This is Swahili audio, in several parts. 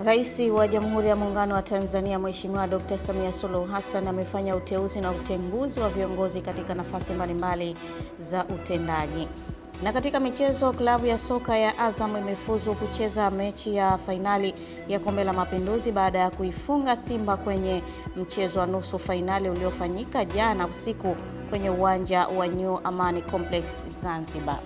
Rais wa Jamhuri ya Muungano wa Tanzania Mheshimiwa Dr. Samia Suluhu Hassan amefanya uteuzi na utenguzi wa viongozi katika nafasi mbalimbali za utendaji. Na katika michezo, klabu ya soka ya Azam imefuzu kucheza mechi ya fainali ya Kombe la Mapinduzi baada ya kuifunga Simba kwenye mchezo wa nusu fainali uliofanyika jana usiku kwenye uwanja wa New Amani Complex Zanzibar.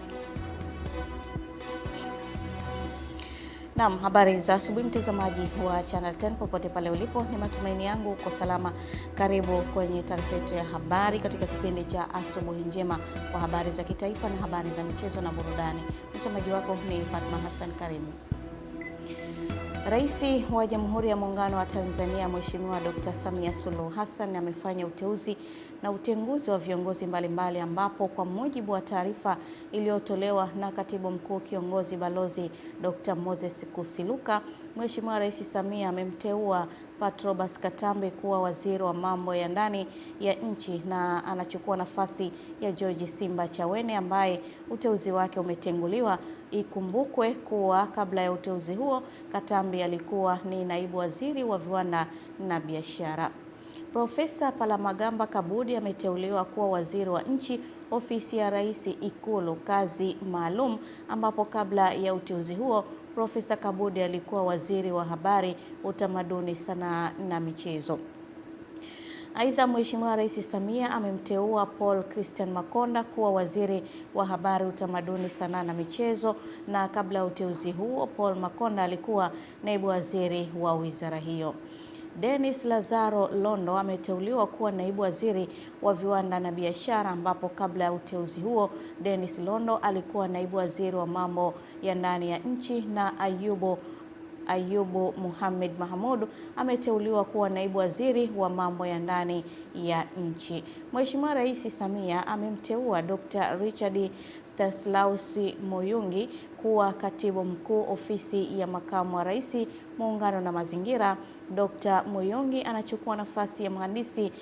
Naam, habari za asubuhi mtazamaji wa Channel 10 popote pale ulipo, ni matumaini yangu uko salama. Karibu kwenye taarifa yetu ya habari katika kipindi cha asubuhi njema kwa habari za kitaifa na habari za michezo na burudani. Msomaji wako ni Fatma Hassan. Karibu. Rais wa Jamhuri ya Muungano wa Tanzania Mheshimiwa Dr. Samia Suluhu Hassan amefanya uteuzi na utenguzi wa viongozi mbalimbali ambapo kwa mujibu wa taarifa iliyotolewa na Katibu Mkuu Kiongozi Balozi Dr. Moses Kusiluka, Mheshimiwa Rais Samia amemteua Patrobas Katambe kuwa waziri wa mambo ya ndani ya nchi na anachukua nafasi ya George Simba Chawene ambaye uteuzi wake umetenguliwa. Ikumbukwe kuwa kabla ya uteuzi huo Katambe alikuwa ni naibu waziri wa viwanda na biashara. Profesa Palamagamba Kabudi ameteuliwa kuwa waziri wa nchi ofisi ya Rais Ikulu kazi maalum, ambapo kabla ya uteuzi huo Profesa Kabudi alikuwa waziri wa habari, utamaduni, sanaa na michezo. Aidha, Mheshimiwa Rais Samia amemteua Paul Christian Makonda kuwa waziri wa habari, utamaduni, sanaa na michezo, na kabla ya uteuzi huo Paul Makonda alikuwa naibu waziri wa wizara hiyo. Dennis Lazaro Londo ameteuliwa kuwa naibu waziri wa viwanda na biashara, ambapo kabla ya uteuzi huo Dennis Londo alikuwa naibu waziri wa mambo ya ndani ya nchi, na Ayubu Muhammad Mahmud ameteuliwa kuwa naibu waziri wa mambo ya ndani ya nchi. Mheshimiwa Rais Samia amemteua Dr. Richard Stanislaus Muyungi kuwa katibu mkuu ofisi ya makamu wa rais, muungano na mazingira. Dr. Muyungi anachukua nafasi ya mhandisi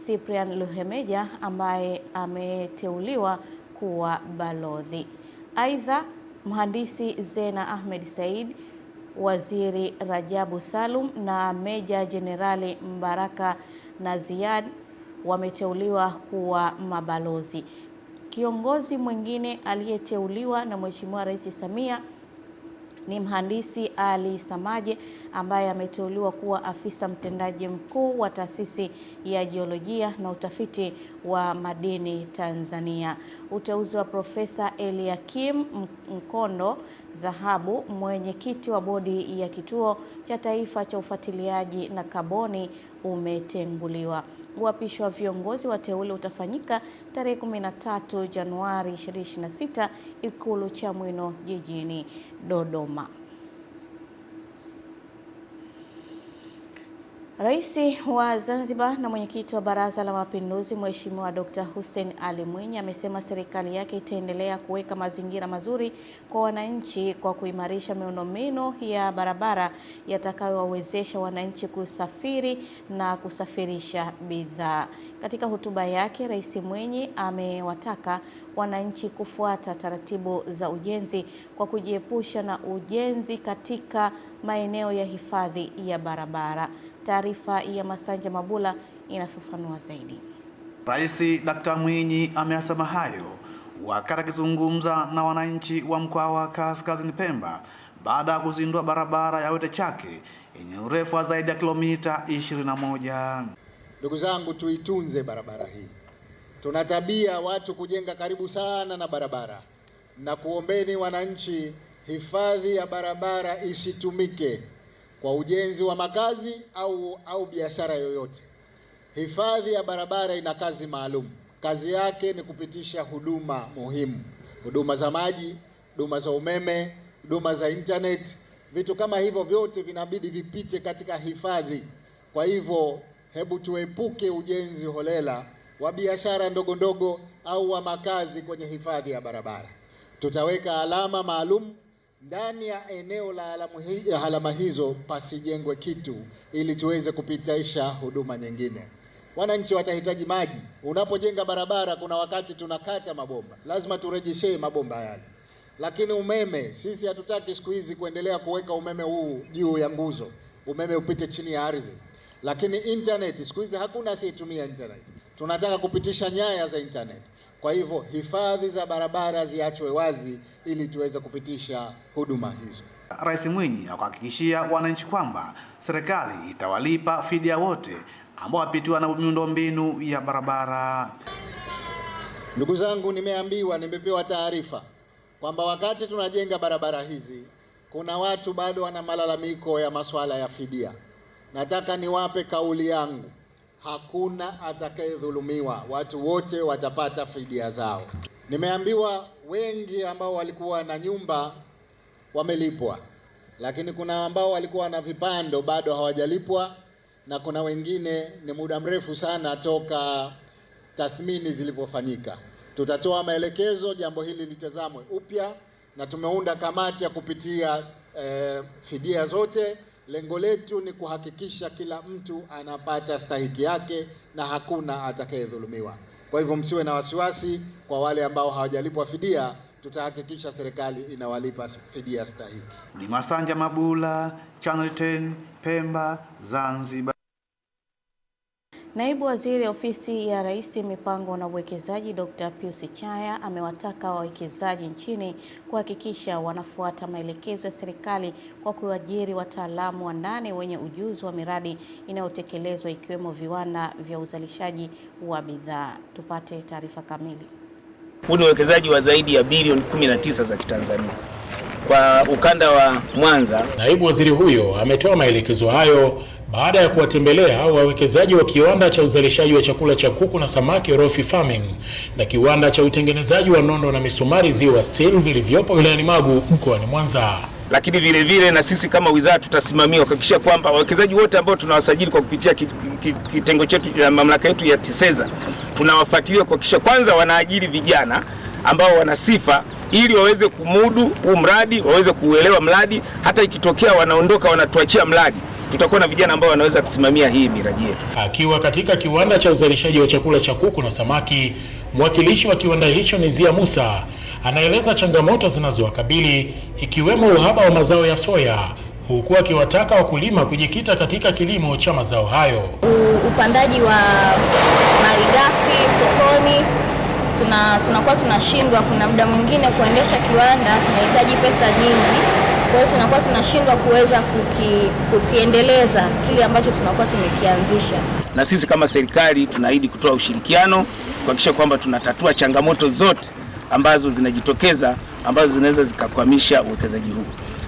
Cyprian Luhemeja ambaye ameteuliwa kuwa balozi. Aidha, mhandisi Zena Ahmed Said, waziri Rajabu Salum na Meja Jenerali Mbaraka na Ziad wameteuliwa kuwa mabalozi. Kiongozi mwingine aliyeteuliwa na Mheshimiwa Rais Samia ni mhandisi Ali Samaje ambaye ameteuliwa kuwa afisa mtendaji mkuu wa taasisi ya jiolojia na utafiti wa madini Tanzania. Uteuzi wa Profesa Eliakim Mkondo Zahabu, mwenyekiti wa bodi ya kituo cha taifa cha ufuatiliaji na kaboni, umetenguliwa. Uapisho wa viongozi wateule utafanyika tarehe 13 Januari 2026 Ikulu Chamwino jijini Dodoma. Rais wa Zanzibar na mwenyekiti wa Baraza la Mapinduzi Mheshimiwa Dr. Hussein Ali Mwinyi amesema serikali yake itaendelea kuweka mazingira mazuri kwa wananchi kwa kuimarisha miundombinu ya barabara yatakayowawezesha wananchi kusafiri na kusafirisha bidhaa. Katika hotuba yake, Rais Mwinyi amewataka wananchi kufuata taratibu za ujenzi kwa kujiepusha na ujenzi katika maeneo ya hifadhi ya barabara. Taarifa ya Masanja Mabula inafafanua zaidi. Rais Dr. Mwinyi ameyasema hayo wakati akizungumza na wananchi wa mkoa wa Kaskazini Pemba baada ya kuzindua barabara ya Wete Chake yenye urefu wa zaidi ya kilomita 21. Ndugu zangu, tuitunze barabara hii. Tuna tabia watu kujenga karibu sana na barabara, na kuombeni wananchi, hifadhi ya barabara isitumike kwa ujenzi wa makazi au biashara yoyote. Hifadhi ya barabara ina kazi maalum. Kazi yake ni kupitisha huduma muhimu, huduma za maji, huduma za umeme, huduma za internet. Vitu kama hivyo vyote vinabidi vipite katika hifadhi. Kwa hivyo hebu tuepuke ujenzi holela wa biashara ndogo ndogo au wa makazi kwenye hifadhi ya barabara. Tutaweka alama maalum ndani ya eneo la alama hizo, pasijengwe kitu ili tuweze kupitisha huduma nyingine. Wananchi watahitaji maji. Unapojenga barabara, kuna wakati tunakata mabomba, lazima turejeshe mabomba yale. Lakini umeme, sisi hatutaki siku hizi kuendelea kuweka umeme huu juu ya nguzo, umeme upite chini ya ardhi. Lakini internet, siku hizi hakuna asiyetumia internet. Tunataka kupitisha nyaya za internet. Kwa hivyo hifadhi za barabara ziachwe wazi ili tuweze kupitisha huduma hizo. Rais Mwinyi akuhakikishia wananchi kwamba serikali itawalipa fidia wote ambao wapitiwa na miundombinu ya barabara. Ndugu zangu, nimepewa taarifa kwamba wakati tunajenga barabara hizi kuna watu bado wana malalamiko ya masuala ya fidia. Nataka niwape kauli yangu, hakuna atakayedhulumiwa, watu wote watapata fidia zao. Nimeambiwa wengi ambao walikuwa na nyumba wamelipwa, lakini kuna ambao walikuwa na vipando bado hawajalipwa, na kuna wengine ni muda mrefu sana toka tathmini zilipofanyika. Tutatoa maelekezo jambo hili litazamwe upya, na tumeunda kamati ya kupitia fidia zote. Lengo letu ni kuhakikisha kila mtu anapata stahiki yake na hakuna atakayedhulumiwa. Kwa hivyo msiwe na wasiwasi, kwa wale ambao hawajalipwa fidia tutahakikisha serikali inawalipa fidia stahiki. Ni Masanja Mabula, Channel 10, Pemba, Zanzibar. Naibu Waziri Ofisi ya Rais Mipango na Uwekezaji Dr. Pius Chaya amewataka wawekezaji nchini kuhakikisha wanafuata maelekezo ya serikali kwa kuajiri wataalamu wa ndani wenye ujuzi wa miradi inayotekelezwa ikiwemo viwanda vya uzalishaji wa bidhaa. Tupate taarifa kamili. Huu ni uwekezaji wa zaidi ya bilioni 19 za Kitanzania kwa ukanda wa Mwanza. Naibu waziri huyo ametoa maelekezo hayo baada ya kuwatembelea wawekezaji wa kiwanda cha uzalishaji wa chakula cha kuku na samaki Rofi Farming na kiwanda cha utengenezaji wa nondo na misumari Ziwa Steel vilivyopo wilayani Magu mkoani Mwanza. Lakini vile vile na sisi kama wizara tutasimamia kuhakikisha kwamba wawekezaji wote ambao tunawasajili kwa kupitia kitengo chetu ya mamlaka yetu ya TISEZA tunawafuatilia kuhakikisha kwanza wanaajiri vijana ambao wana sifa ili waweze kumudu huu mradi, waweze kuuelewa mradi, hata ikitokea wanaondoka wanatuachia mradi, tutakuwa na vijana ambao wanaweza kusimamia hii miradi yetu. Akiwa katika kiwanda cha uzalishaji wa chakula cha kuku na samaki, mwakilishi wa kiwanda hicho Nizia Musa anaeleza changamoto zinazowakabili ikiwemo uhaba wa mazao ya soya, huku akiwataka wakulima kujikita katika kilimo cha mazao hayo. Upandaji wa malighafi sokoni tunakuwa tunashindwa, kuna muda mwingine kuendesha kiwanda tunahitaji pesa nyingi. Kwa hiyo tunakuwa tunashindwa kuweza kukiendeleza kile ambacho tunakuwa tumekianzisha. Na sisi kama serikali tunaahidi kutoa ushirikiano kuhakikisha kwamba tunatatua changamoto zote ambazo zinajitokeza ambazo zinaweza zikakwamisha uwekezaji huu.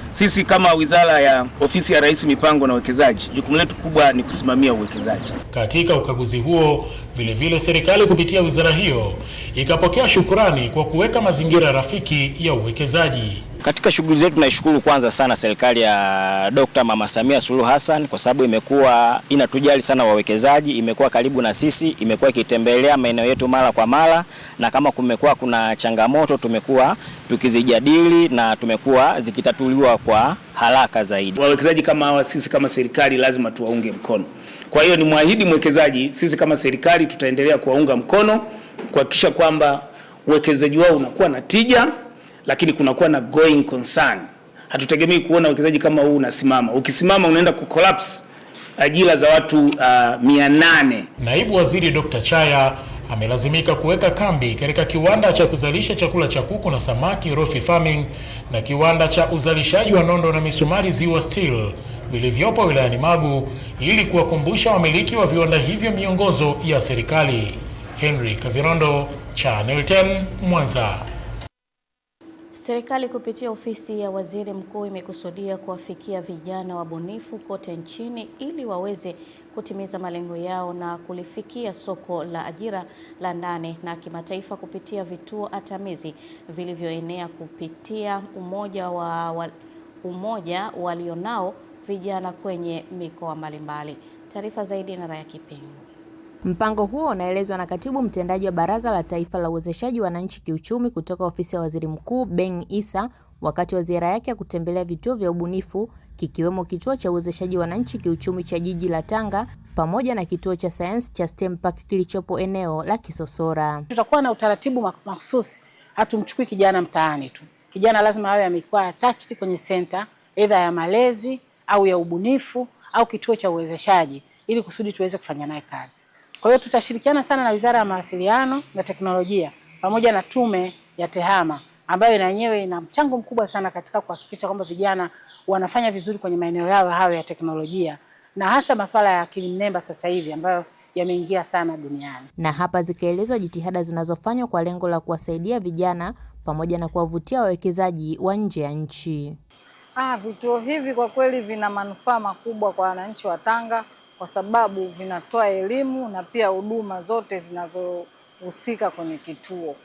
Sisi kama Wizara ya Ofisi ya Rais Mipango na Uwekezaji, jukumu letu kubwa ni kusimamia uwekezaji. Katika ukaguzi huo, vile vile serikali kupitia wizara hiyo ikapokea shukrani kwa kuweka mazingira rafiki ya uwekezaji. Katika shughuli zetu naishukuru kwanza sana serikali ya Dr. Mama Samia Suluhu Hassan kwa sababu imekuwa inatujali sana wawekezaji, imekuwa karibu na sisi, imekuwa ikitembelea maeneo yetu mara kwa mara, na kama kumekuwa kuna changamoto tumekuwa tukizijadili na tumekuwa zikitatuliwa kwa haraka zaidi. Wawekezaji kama hawa sisi kama serikali lazima tuwaunge mkono. Kwa hiyo ni muahidi mwekezaji, sisi kama serikali tutaendelea kuwaunga mkono kuhakikisha kwamba uwekezaji wao unakuwa na tija, lakini kunakuwa na going concern. Hatutegemei kuona uwekezaji kama huu unasimama. Ukisimama unaenda kucollapse ajira za watu 800. Naibu Waziri Dr. Chaya amelazimika kuweka kambi katika kiwanda cha kuzalisha chakula cha kuku na samaki Rofi Farming na kiwanda cha uzalishaji wa nondo na misumari Ziwa Steel vilivyopo wilayani Magu ili kuwakumbusha wamiliki wa viwanda hivyo miongozo ya serikali. Henry Kavirondo, Channel 10, Mwanza. Serikali kupitia ofisi ya Waziri Mkuu imekusudia kuwafikia vijana wabunifu kote nchini ili waweze kutimiza malengo yao na kulifikia soko la ajira la ndani na kimataifa kupitia vituo atamizi vilivyoenea kupitia umoja walionao vijana kwenye mikoa mbalimbali. Taarifa zaidi na Raya Kipengo. Mpango huo unaelezwa na Katibu Mtendaji wa Baraza la Taifa la Uwezeshaji Wananchi Kiuchumi kutoka ofisi ya Waziri Mkuu Ben Isa wakati wa ziara yake ya kutembelea vituo vya ubunifu kikiwemo kituo cha uwezeshaji wananchi kiuchumi cha jiji la Tanga pamoja na kituo cha sayansi cha STEM Park kilichopo eneo la Kisosora. Tutakuwa na utaratibu mahsusi, hatumchukui kijana mtaani tu. kijana lazima awe amekuwa attached kwenye center either ya malezi au ya ubunifu au kituo cha uwezeshaji ili kusudi tuweze kufanya naye kazi. Kwa hiyo tutashirikiana sana na Wizara ya Mawasiliano na Teknolojia pamoja na Tume ya TEHAMA ambayo na yenyewe ina mchango mkubwa sana katika kuhakikisha kwamba vijana wanafanya vizuri kwenye maeneo yao hayo ya teknolojia na hasa masuala ya akili mnemba sasa hivi ambayo yameingia sana duniani. Na hapa zikaelezwa jitihada zinazofanywa kwa lengo la kuwasaidia vijana pamoja na kuwavutia wawekezaji wa nje ya nchi. Vituo hivi kwa kweli vina manufaa makubwa kwa wananchi wa Tanga kwa sababu vinatoa elimu na pia huduma zote zinazohusika kwenye kituo.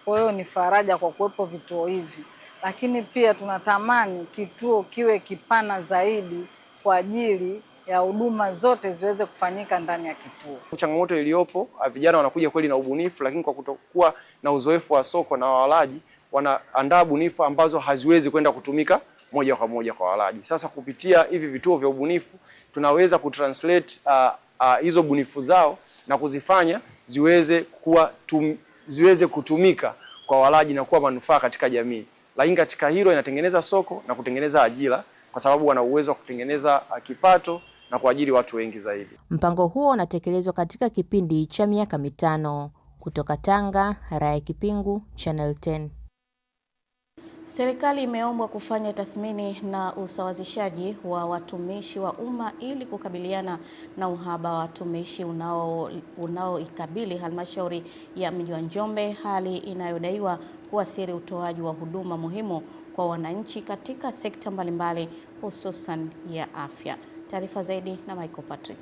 Kwa hiyo ni faraja kwa kuwepo vituo hivi. Lakini pia tunatamani kituo kiwe kipana zaidi kwa ajili ya huduma zote ziweze kufanyika ndani ya kituo. Changamoto iliyopo, vijana wanakuja kweli na ubunifu, lakini kwa kutokuwa na uzoefu wa soko na walaji, wanaandaa bunifu ambazo haziwezi kwenda kutumika moja kwa moja kwa walaji. Sasa kupitia hivi vituo vya ubunifu tunaweza kutranslate hizo bunifu zao na kuzifanya ziweze kutumika kwa walaji na kuwa manufaa katika jamii. Lakini katika hilo inatengeneza soko na kutengeneza ajira kwa sababu wana uwezo wa kutengeneza kipato na kuajiri watu wengi zaidi. Mpango huo unatekelezwa katika kipindi cha miaka 5. Kutoka Tanga, Raya Kipingu, Channel 10. Serikali imeombwa kufanya tathmini na usawazishaji wa watumishi wa umma ili kukabiliana na uhaba wa watumishi unaoikabili halmashauri ya mji wa Njombe, hali inayodaiwa kuathiri utoaji wa huduma muhimu kwa wananchi katika sekta mbalimbali hususan ya afya. Taarifa zaidi na Michael Patrick.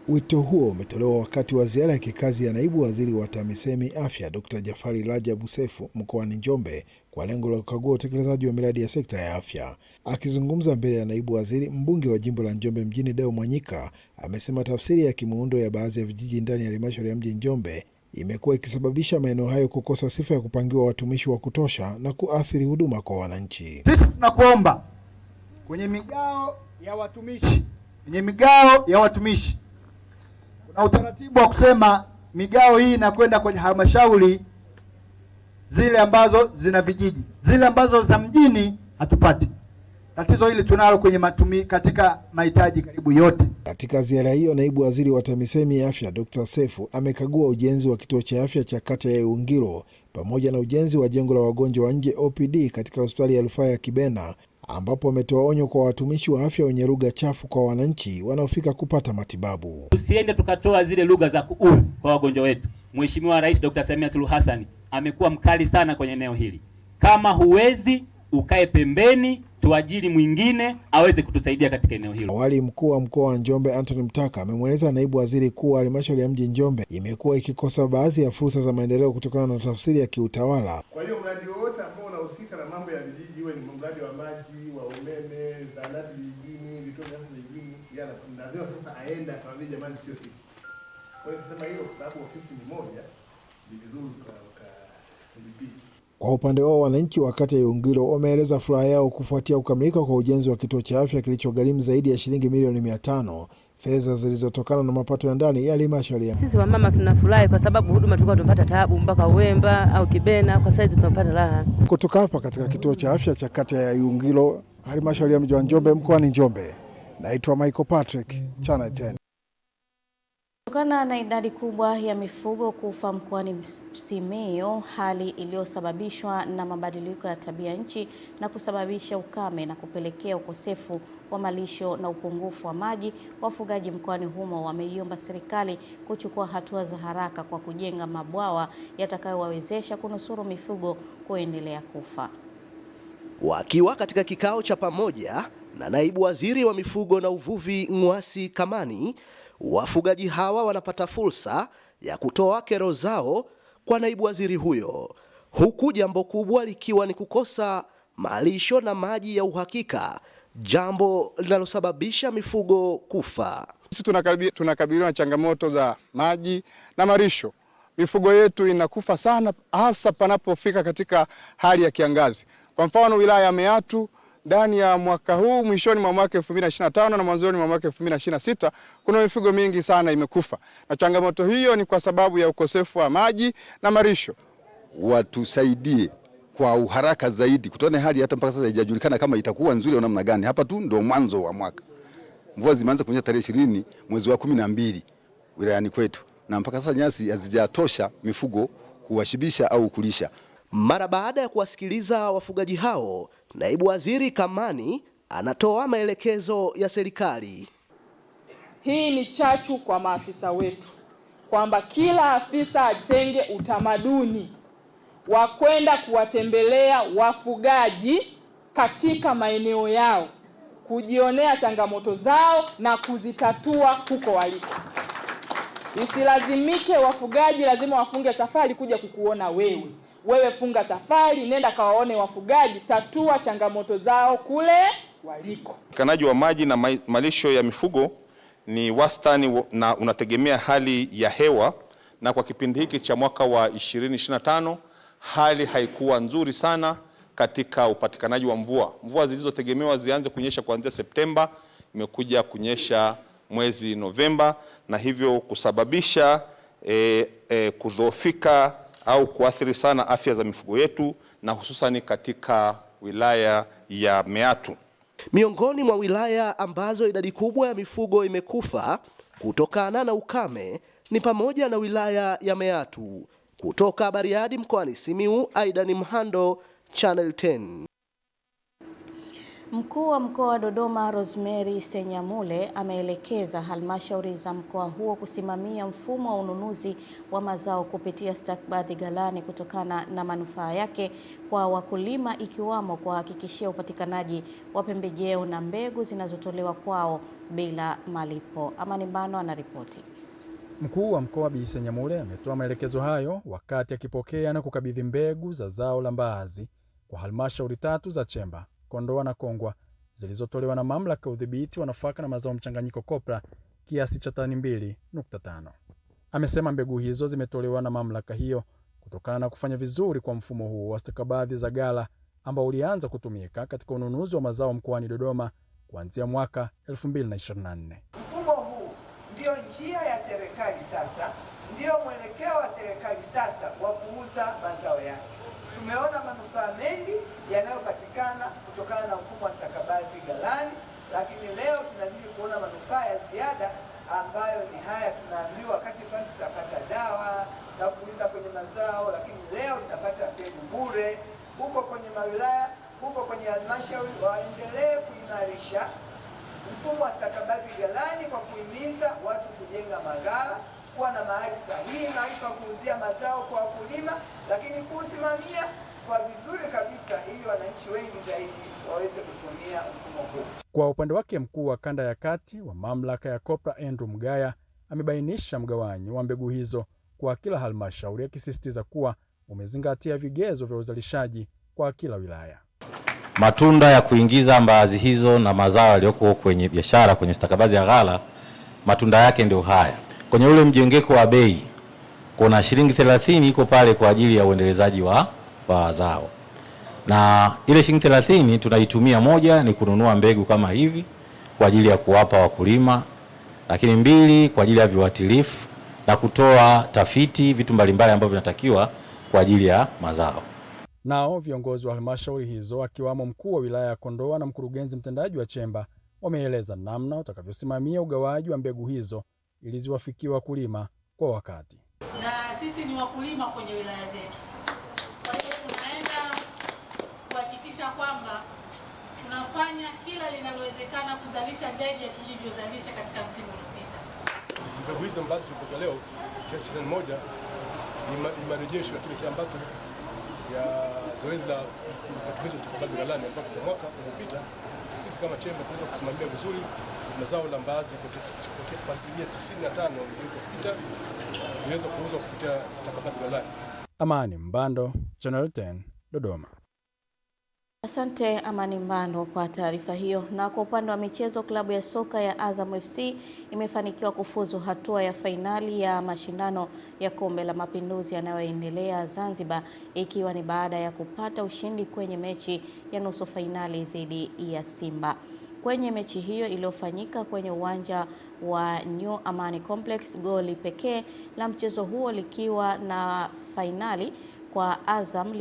Wito huo umetolewa wakati wa ziara ya kikazi ya naibu waziri wa TAMISEMI Afya Dr. Jafari Rajabu Sefu mkoani Njombe kwa lengo la kukagua utekelezaji wa miradi ya sekta ya afya. Akizungumza mbele ya naibu waziri, mbunge wa jimbo la Njombe mjini Deo Mwanyika amesema tafsiri ya kimuundo ya baadhi ya vijiji ndani ya halmashauri ya mji Njombe imekuwa ikisababisha maeneo hayo kukosa sifa ya kupangiwa watumishi wa kutosha na kuathiri huduma kwa wananchi. Sisi tunakuomba kwenye migao ya watumishi kuna utaratibu wa kusema migao hii inakwenda kwenye halmashauri zile ambazo zina vijiji, zile ambazo za mjini hatupati. Tatizo hili tunalo kwenye katika mahitaji karibu yote. Katika ziara hiyo, naibu waziri wa TAMISEMI Afya Dr. Sefu amekagua ujenzi wa kituo cha afya cha kata ya Iwungilo pamoja na ujenzi wa jengo la wagonjwa wa nje OPD katika hospitali ya rufaa ya Kibena, ambapo ametoa onyo kwa watumishi wa afya wenye lugha chafu kwa wananchi wanaofika kupata matibabu. Tusiende tukatoa zile lugha za kuudhi kwa wagonjwa wetu. Mheshimiwa Rais Dr. Samia Suluhu Hassan amekuwa mkali sana kwenye eneo hili. Kama huwezi, ukae pembeni, tuajiri mwingine aweze kutusaidia katika eneo hilo. Awali mkuu wa mkoa wa Njombe Anthony Mtaka amemweleza naibu waziri kuwa halmashauri ya mji Njombe imekuwa ikikosa baadhi ya fursa za maendeleo kutokana na tafsiri ya kiutawala. Kwa hiyo mradi wote ambao unahusika na mambo ya vijiji, iwe ni mradi wa maji, wa umeme, zahanati vijijini, vituo vya afya vijijini, lazima sasa aende akawaambie jamani sio hivi. Kwa hiyo kusema hilo kwa sababu ofisi ni moja, ni vizuri kudhibiti. Kwa upande wao, wananchi wa kata ya Iwungilo wameeleza furaha yao kufuatia kukamilika kwa ujenzi wa kituo cha afya kilichogharimu zaidi ya shilingi milioni 500, fedha zilizotokana na mapato ya ndani ya halmashauri ya. Sisi wamama tunafurahi kwa sababu huduma tulikuwa tunapata taabu mpaka Uwemba au Kibena, kwa sasa tunapata raha. Kutoka hapa katika kituo cha afya cha kata ya Iwungilo, halmashauri ya mji wa Njombe mkoani Njombe, naitwa Michael Patrick, Channel 10. Kutokana na idadi kubwa ya mifugo kufa mkoani Simiyu, hali iliyosababishwa na mabadiliko ya tabia nchi na kusababisha ukame na kupelekea ukosefu wa malisho na upungufu wa maji, wafugaji mkoani humo wameiomba serikali kuchukua hatua za haraka kwa kujenga mabwawa yatakayowawezesha kunusuru mifugo kuendelea kufa. Wakiwa katika kikao cha pamoja na naibu waziri wa mifugo na uvuvi Ng'wasi Kamani, wafugaji hawa wanapata fursa ya kutoa kero zao kwa naibu waziri huyo, huku jambo kubwa likiwa ni kukosa malisho na maji ya uhakika, jambo linalosababisha mifugo kufa. Sisi tunakabiliwa na changamoto za maji na malisho. Mifugo yetu inakufa sana, hasa panapofika katika hali ya kiangazi. Kwa mfano, wilaya ya Meatu ndani ya mwaka huu, mwishoni mwa mwaka 2025 na mwanzoni mwa mwaka 2026, kuna mifugo mingi sana imekufa. Na changamoto hiyo ni kwa sababu ya ukosefu wa maji na malisho. Watusaidie kwa uharaka zaidi. Kutokana hali hata mpaka sasa haijajulikana kama itakuwa nzuri au namna gani. Hapa tu ndio mwanzo wa mwaka. Mvua zimeanza kunyesha tarehe 20 mwezi wa 12 wilayani kwetu, na mpaka sasa nyasi hazijatosha mifugo kuwashibisha au kulisha. Mara baada ya kuwasikiliza wafugaji hao, Naibu Waziri Kamani anatoa maelekezo ya serikali. Hii ni chachu kwa maafisa wetu kwamba kila afisa atenge utamaduni wa kwenda kuwatembelea wafugaji katika maeneo yao, kujionea changamoto zao na kuzitatua huko waliko. Isilazimike wafugaji lazima wafunge safari kuja kukuona wewe. Wewe funga safari, nenda kawaone wafugaji, tatua changamoto zao kule waliko. Upatikanaji wa maji na malisho ya mifugo ni wastani na unategemea hali ya hewa, na kwa kipindi hiki cha mwaka wa 2025 hali haikuwa nzuri sana katika upatikanaji wa mvua. Mvua zilizotegemewa zianze kunyesha kuanzia Septemba imekuja kunyesha mwezi Novemba, na hivyo kusababisha kudhoofika au kuathiri sana afya za mifugo yetu, na hususani katika wilaya ya Meatu. Miongoni mwa wilaya ambazo idadi kubwa ya mifugo imekufa kutokana na ukame ni pamoja na wilaya ya Meatu. Kutoka Bariadi mkoani Simiyu, Aidan Mhando, Channel 10. Mkuu wa mkoa wa Dodoma Rosemary Senyamule ameelekeza halmashauri za mkoa huo kusimamia mfumo wa ununuzi wa mazao kupitia stakabadhi ghalani kutokana na manufaa yake kwa wakulima, ikiwamo kuhakikishia upatikanaji wa pembejeo na mbegu zinazotolewa kwao bila malipo. Amani Mbano anaripoti. Mkuu wa mkoa Bi Senyamule ametoa maelekezo hayo wakati akipokea na kukabidhi mbegu za zao la mbaazi kwa halmashauri 3 za Chemba, Kondoa na Kongwa zilizotolewa na mamlaka ya udhibiti wa nafaka na mazao mchanganyiko COPRA kiasi cha tani 2.5. Amesema mbegu hizo zimetolewa na mamlaka hiyo kutokana na kufanya vizuri kwa mfumo huo wa stakabadhi za ghala ambao ulianza kutumika katika ununuzi wa mazao mkoani Dodoma kuanzia mwaka 2024. Mfumo huu ndio njia ya serikali sasa, ndio mwelekeo wa serikali sasa wa kuuza mazao yake. Tumeona manufaa mengi yanayopatikana kutokana na mfumo wa stakabadhi ghalani, lakini leo tunazidi kuona manufaa ya ziada ambayo ni haya. Tunaambiwa wakati fulani tutapata dawa na kuuza kwenye mazao, lakini leo tunapata mbegu bure. Huko kwenye mawilaya, huko kwenye halmashauri waendelee kuimarisha mfumo wa stakabadhi ghalani kwa kuhimiza watu kujenga maghala, kuwa na mahali sahihi mahali pa kuuzia mazao kwa wakulima, lakini kusimamia kwa vizuri kabisa ili wananchi wengi zaidi waweze kutumia mfumo huu. Kwa upande wake, mkuu wa kanda ya kati wa mamlaka ya COPRA Andrew Mgaya amebainisha mgawanyo wa mbegu hizo kwa kila halmashauri, akisisitiza kuwa umezingatia vigezo vya uzalishaji kwa kila wilaya. Matunda ya kuingiza mbaazi hizo na mazao yaliyoko kwenye biashara kwenye stakabadhi ya ghala, matunda yake ndio haya. Kwenye ule mjengeko wa bei kuna shilingi 30 iko pale kwa ajili ya uendelezaji wa zao, na ile shilingi 30 tunaitumia, moja ni kununua mbegu kama hivi kwa ajili ya kuwapa wakulima, lakini 2 kwa ajili ya viuatilifu na kutoa tafiti, vitu mbalimbali ambavyo vinatakiwa kwa ajili ya mazao. Nao viongozi wa halmashauri hizo akiwamo mkuu wa wilaya ya Kondoa na mkurugenzi mtendaji wa Chemba wameeleza namna utakavyosimamia ugawaji wa mbegu hizo ili ziwafikie wakulima kwa wakati. Na sisi ni wakulima kwenye wilaya zetu. Kwa hiyo tunaenda kuhakikisha kwamba tunafanya kila linalowezekana kuzalisha zaidi ya tulivyozalisha katika msimu uliopita. Mbegu hizo ambazo tulipoka leo kiasi cha 1 ni marejesho ya kile ambacho ya zoezi la matumizi ya stakabadhi ghalani, ambapo kwa mwaka uliopita sisi kama Chemba tunaweza kusimamia vizuri mazao la mbaazi kwa asilimia 95 iliweza kuuzwa kupitia stakabadhi ghalani. Amani Mbando, Channel 10, Dodoma. Asante Amani Mbando kwa taarifa hiyo. Na kwa upande wa michezo, klabu ya soka ya Azam FC imefanikiwa kufuzu hatua ya fainali ya mashindano ya Kombe la Mapinduzi yanayoendelea Zanzibar, ikiwa ni baada ya kupata ushindi kwenye mechi ya nusu fainali dhidi ya Simba. Kwenye mechi hiyo iliyofanyika kwenye uwanja wa New Amani Complex, goli pekee la mchezo huo likiwa na fainali kwa Azam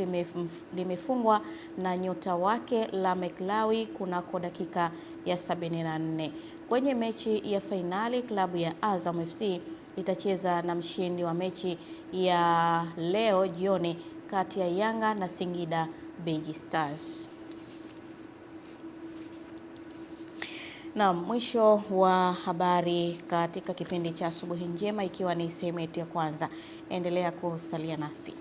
limefungwa na nyota wake Lamek Lawi kunako dakika ya 74. Kwenye mechi ya fainali, klabu ya Azam FC itacheza na mshindi wa mechi ya leo jioni kati ya Yanga na Singida Big Stars. Na mwisho wa habari katika kipindi cha Asubuhi Njema, ikiwa ni sehemu yetu ya kwanza. Endelea kusalia nasi.